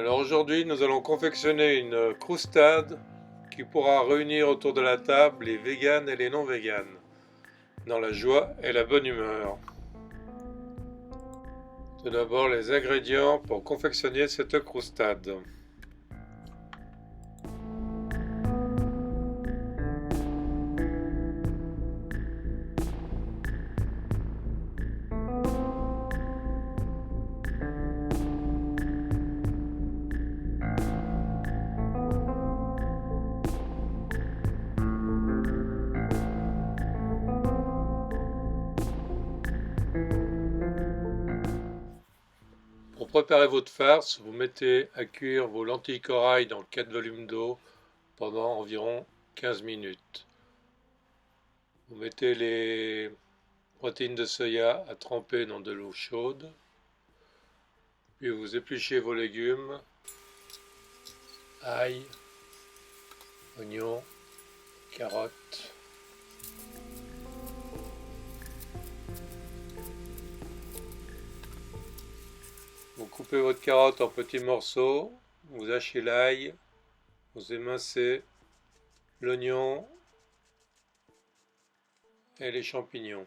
Alors aujourd'hui, nous allons confectionner une croustade qui pourra réunir autour de la table les véganes et les non-véganes, dans la joie et la bonne humeur. Tout d'abord, les ingrédients pour confectionner cette croustade. Pour préparer votre farce, vous mettez à cuire vos lentilles corail dans 4 volumes d'eau pendant environ 15 minutes. Vous mettez les protéines de soya à tremper dans de l'eau chaude. Puis vous épluchez vos légumes, ail, oignons, carottes. Vous coupez votre carotte en petits morceaux, vous hachez l'ail, vous émincez l'oignon et les champignons.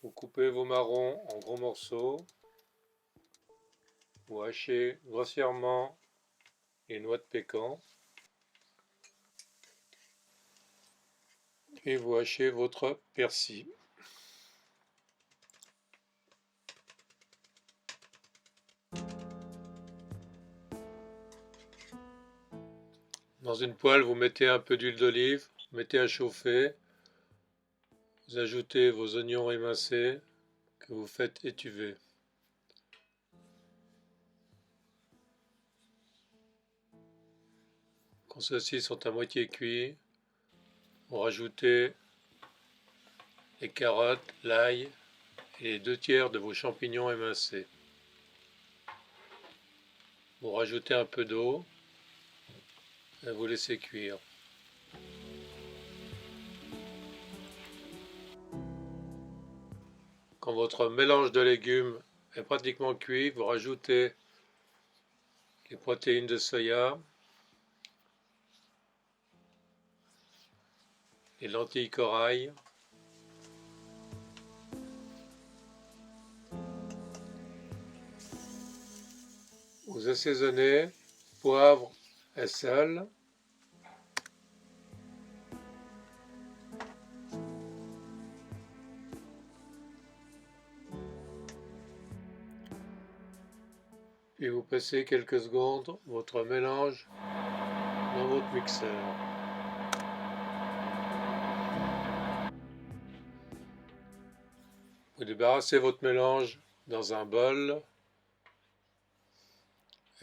Vous coupez vos marrons en gros morceaux. Vous hachez grossièrement les noix de pécan. Et vous hachez votre persil. Dans une poêle, vous mettez un peu d'huile d'olive, vous mettez à chauffer. Vous ajoutez vos oignons émincés que vous faites étuver. Quand ceux-ci sont à moitié cuits, vous rajoutez les carottes, l'ail et les 2/3 de vos champignons émincés. Vous rajoutez un peu d'eau et vous laissez cuire. Quand votre mélange de légumes est pratiquement cuit, vous rajoutez les protéines de soya, les lentilles corail, vous assaisonnez, poivre et sel. Puis vous passez quelques secondes votre mélange dans votre mixeur. Vous débarrassez votre mélange dans un bol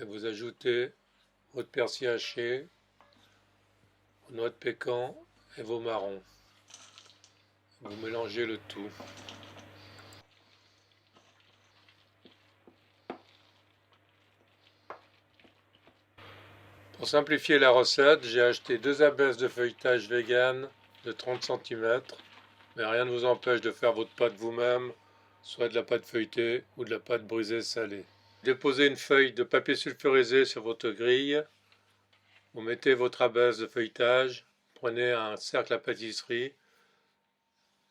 et vous ajoutez votre persil haché, vos noix de pécan et vos marrons. Vous mélangez le tout. Pour simplifier la recette, j'ai acheté 2 abesses de feuilletage vegan de 30 cm, mais rien ne vous empêche de faire votre pâte vous-même, soit de la pâte feuilletée ou de la pâte brisée salée. Déposez une feuille de papier sulfurisé sur votre grille, vous mettez votre abesse de feuilletage, prenez un cercle à pâtisserie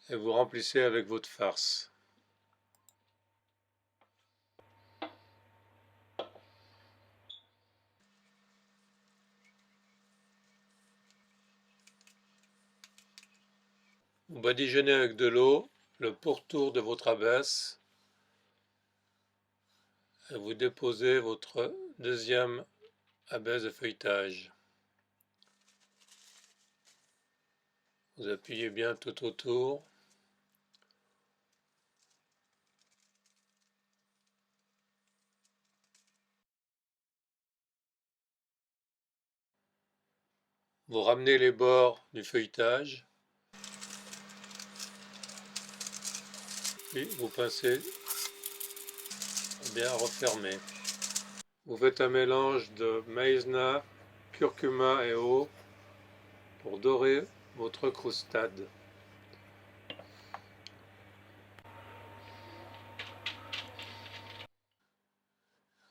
et vous remplissez avec votre farce. Vous badigeonnez avec de l'eau le pourtour de votre abesse et vous déposez votre deuxième abesse de feuilletage. Vous appuyez bien tout autour. Vous ramenez les bords du feuilletage. Puis vous pincez bien refermé. Vous faites un mélange de maïzena, curcuma et eau pour dorer votre croustade.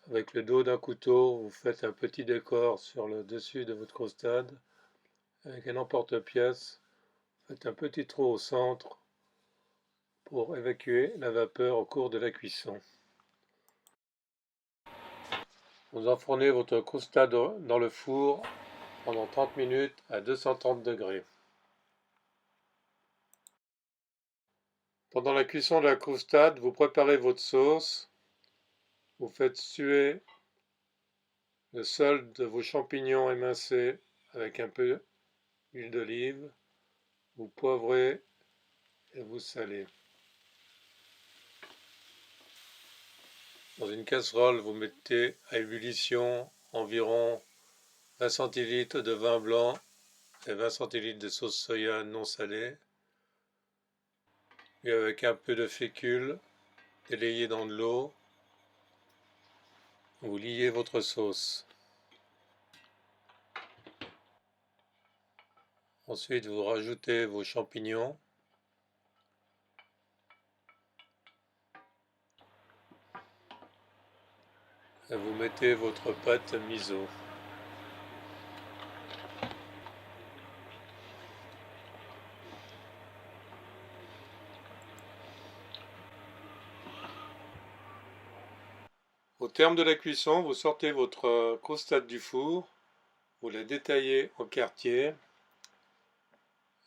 Avec le dos d'un couteau, vous faites un petit décor sur le dessus de votre croustade. Avec un emporte-pièce, faites un petit trou au centre pour évacuer la vapeur au cours de la cuisson. Vous enfournez votre croustade dans le four pendant 30 minutes à 230 degrés. Pendant la cuisson de la croustade, vous préparez votre sauce. Vous faites suer le sol de vos champignons émincés avec un peu d'huile d'olive. Vous poivrez et vous salez. Dans une casserole, vous mettez à ébullition environ 20 centilitres de vin blanc et 20 centilitres de sauce soya non salée. Et avec un peu de fécule délayé dans de l'eau, vous liez votre sauce. Ensuite, vous rajoutez vos champignons. Et vous mettez votre pâte miso. Au terme de la cuisson, vous sortez votre croustade du four, vous la détaillez en quartiers,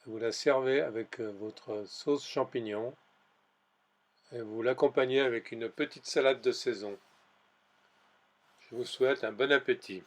vous la servez avec votre sauce champignon et vous l'accompagnez avec une petite salade de saison. Je vous souhaite un bon appétit.